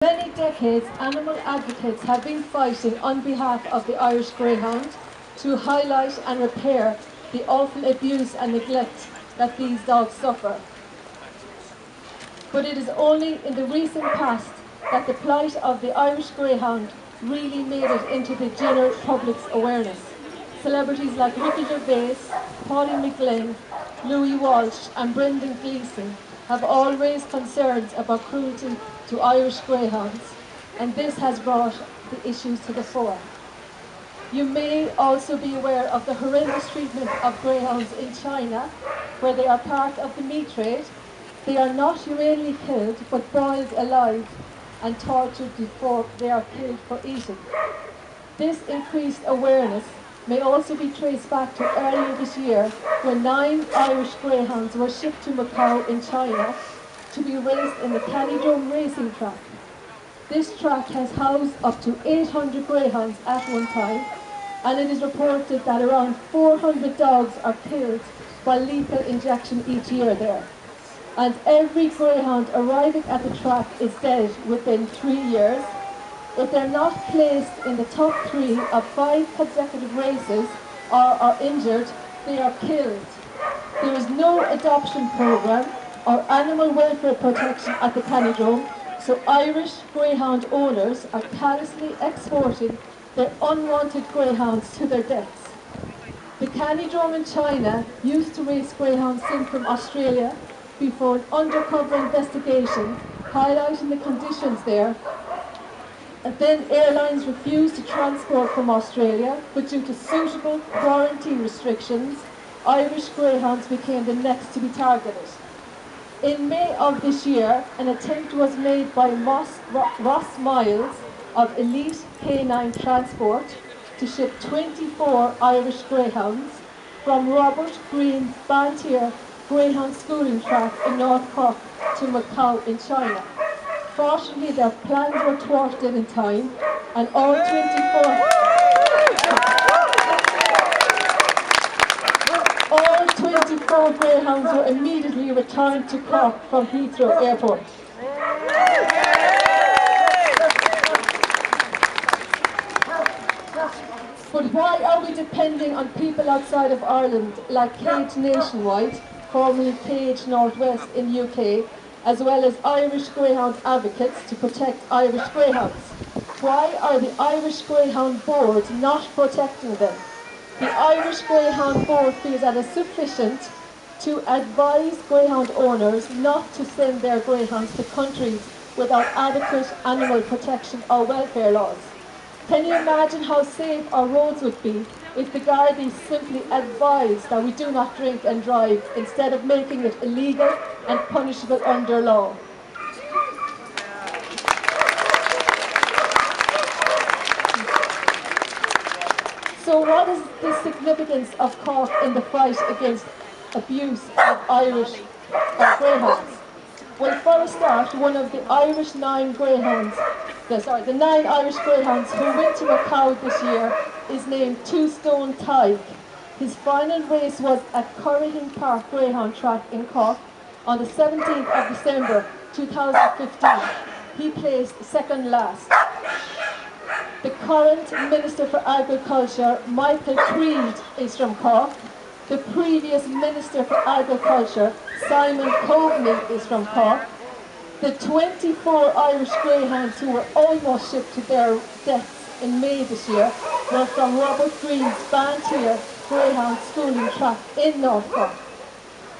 Many decades, animal advocates have been fighting on behalf of the Irish Greyhound to highlight and repair the awful abuse and neglect that these dogs suffer. But it is only in the recent past that the plight of the Irish Greyhound really made it into the general public's awareness. Celebrities like Ricky Gervais, Pauline McGlynn, Louis Walsh and Brendan Gleeson have all raised concerns about cruelty to Irish greyhounds, and this has brought the issues to the fore. You may also be aware of the horrendous treatment of greyhounds in China, where they are part of the meat trade. They are not humanely killed, but boiled alive and tortured before they are killed for eating. This increased awareness may also be traced back to earlier this year, when 9 Irish greyhounds were shipped to Macau in China to be raced in the Canidrome racing track. This track has housed up to 800 greyhounds at one time, and it is reported that around 400 dogs are killed by lethal injection each year there. And every greyhound arriving at the track is dead within 3 years. If they're not placed in the top 3 of 5 consecutive races or are injured, they are killed. There is no adoption programme or animal welfare protection at the Canidrome, so Irish greyhound owners are callously exporting their unwanted greyhounds to their deaths. The Canidrome in China used to race greyhounds in from Australia before an undercover investigation highlighting the conditions there. And then airlines refused to transport from Australia, but due to suitable quarantine restrictions, Irish greyhounds became the next to be targeted. In May of this year, an attempt was made by Ross Miles of Elite Canine Transport to ship 24 Irish greyhounds from Robert Green's Bantier Greyhound Schooling Track in North Cork to Macau in China. Fortunately, their plans were thwarted in time, and all 24 greyhounds were immediately returned to Cork from Heathrow Airport. But why are we depending on people outside of Ireland, like Cage Nationwide, formerly Cage Northwest in UK, as well as Irish Greyhound advocates to protect Irish greyhounds? Why are the Irish Greyhound Board not protecting them? The Irish Greyhound Board feels that it's sufficient to advise greyhound owners not to send their greyhounds to countries without adequate animal protection or welfare laws. Can you imagine how safe our roads would be if the Gardaí simply advised that we do not drink and drive, instead of making it illegal and punishable under law? So what is the significance of Cork in the fight against abuse of Irish greyhounds? Well, for a start, one of the the 9 Irish greyhounds who went to Macau this year is named Two Stone Tig. His final race was at Currahin Park Greyhound Track in Cork on the 17th of December 2015. He placed second last. The current Minister for Agriculture, Michael Creed, is from Cork. The previous Minister for Agriculture, Simon Coveney, is from Cork. The 24 Irish greyhounds who were almost shipped to their deaths in May this year were from Robert Green's Bantier Greyhound Schooling Track in North Cork.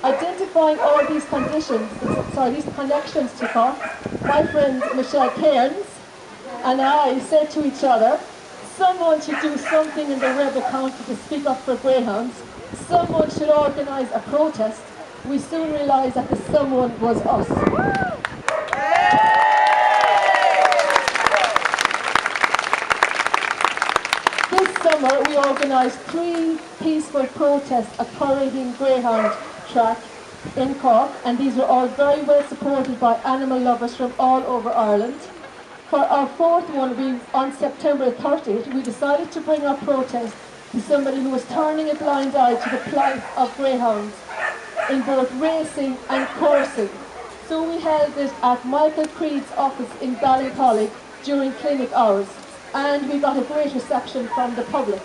Identifying all these these connections to Cork, my friend Michelle Cairns and I said to each other, someone should do something in the rebel county to speak up for greyhounds. Someone should organise a protest. We soon realised that the someone was us. This summer we organised 3 peaceful protests at Currahin Greyhound Track in Cork, and these were all very well supported by animal lovers from all over Ireland. For our 4th one, on September 30th, we decided to bring our protest to somebody who was turning a blind eye to the plight of greyhounds in both racing and coursing. So we held it at Michael Creed's office in Ballycollig during clinic hours, and we got a great reception from the public.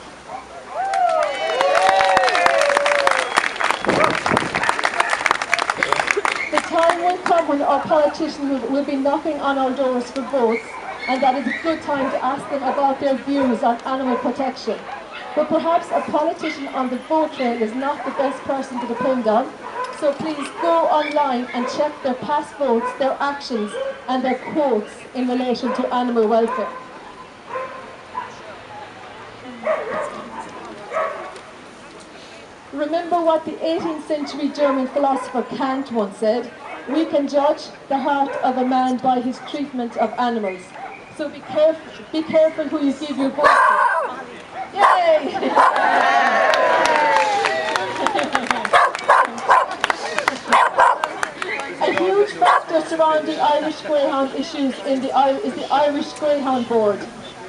The time will come when our politicians will be knocking on our doors for votes, and that is a good time to ask them about their views on animal protection. But perhaps a politician on the vote trail is not the best person to depend on, so please go online and check their past votes, their actions, and their quotes in relation to animal welfare. Remember what the 18th century German philosopher Kant once said: we can judge the heart of a man by his treatment of animals. So be careful who you give your vote to. Yay! A huge factor surrounding Irish Greyhound issues is the Irish Greyhound Board.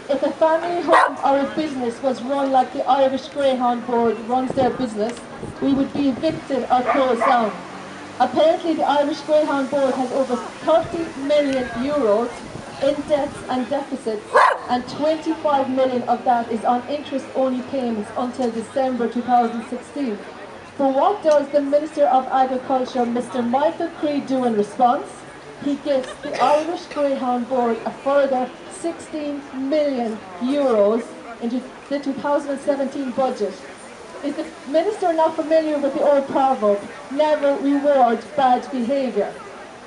If a family home or a business was run like the Irish Greyhound Board runs their business, we would be evicted or closed down. Apparently the Irish Greyhound Board has over 30 million euros in debts and deficits, and 25 million of that is on interest-only payments until December 2016. But what does the Minister of Agriculture, Mr. Michael Creed, do in response? He gives the Irish Greyhound Board a further 16 million euros into the 2017 budget. Is the Minister not familiar with the old proverb, never reward bad behaviour?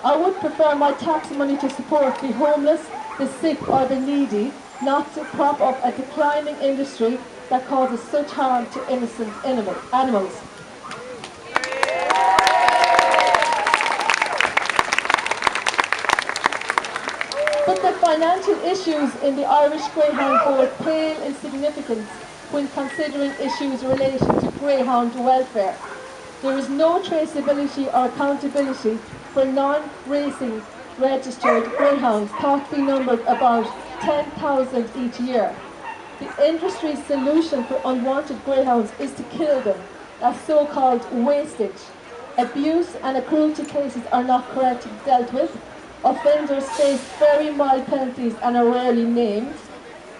I would prefer my tax money to support the homeless, the sick or the needy, not to prop up a declining industry that causes such harm to innocent animals. But the financial issues in the Irish Greyhound Board pale in significance when considering issues relating to greyhound welfare. There is no traceability or accountability for non-racing registered greyhounds, thought to be numbered about 10,000 each year. The industry's solution for unwanted greyhounds is to kill them, as so-called wastage. Abuse and cruelty cases are not correctly dealt with. Offenders face very mild penalties and are rarely named,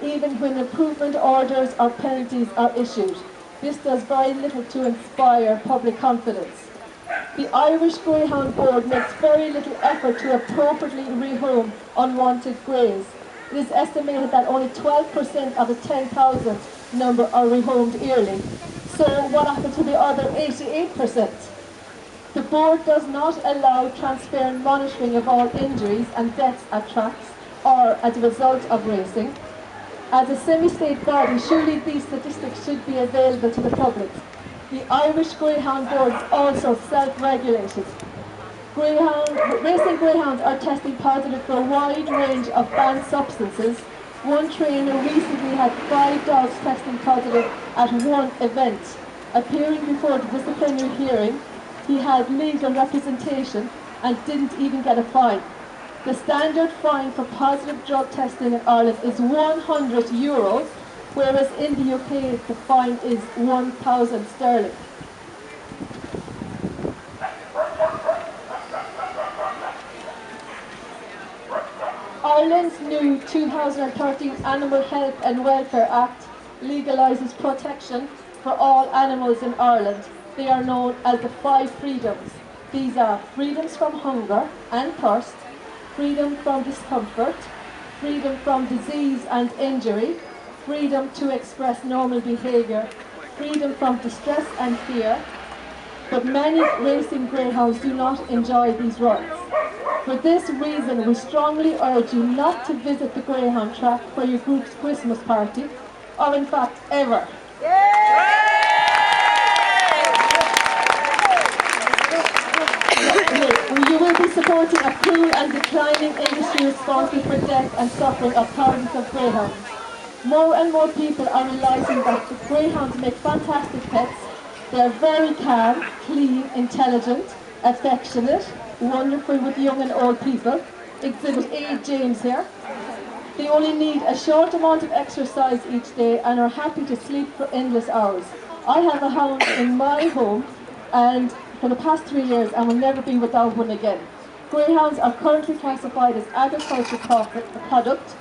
even when improvement orders or penalties are issued. This does very little to inspire public confidence. The Irish Greyhound Board makes very little effort to appropriately rehome unwanted greys. It is estimated that only 12% of the 10,000 number are rehomed yearly. So what happened to the other 88%? The board does not allow transparent monitoring of all injuries and deaths at tracks or as a result of racing. As a semi-state body, surely these statistics should be available to the public. The Irish Greyhound Board is also self-regulated. Racing greyhounds are testing positive for a wide range of banned substances. One trainer recently had 5 dogs testing positive at one event. Appearing before the disciplinary hearing, he had legal representation and didn't even get a fine. The standard fine for positive drug testing in Ireland is €100, whereas in the UK the fine is £1,000. Ireland's new 2013 Animal Health and Welfare Act legalises protection for all animals in Ireland. They are known as the 5 freedoms. These are freedoms from hunger and thirst, freedom from discomfort, freedom from disease and injury, freedom to express normal behaviour, freedom from distress and fear. But many racing greyhounds do not enjoy these rights. For this reason, we strongly urge you not to visit the greyhound track for your group's Christmas party, or in fact, ever. You will be supporting a cruel and declining industry responsible for death and suffering of thousands of greyhounds. More and more people are realising that the greyhounds make fantastic pets. They are very calm, clean, intelligent, affectionate, wonderful with young and old people. Exhibit A, James here. They only need a short amount of exercise each day and are happy to sleep for endless hours. I have a hound in my home and for the past 3 years and will never be without one again. Greyhounds are currently classified as agricultural product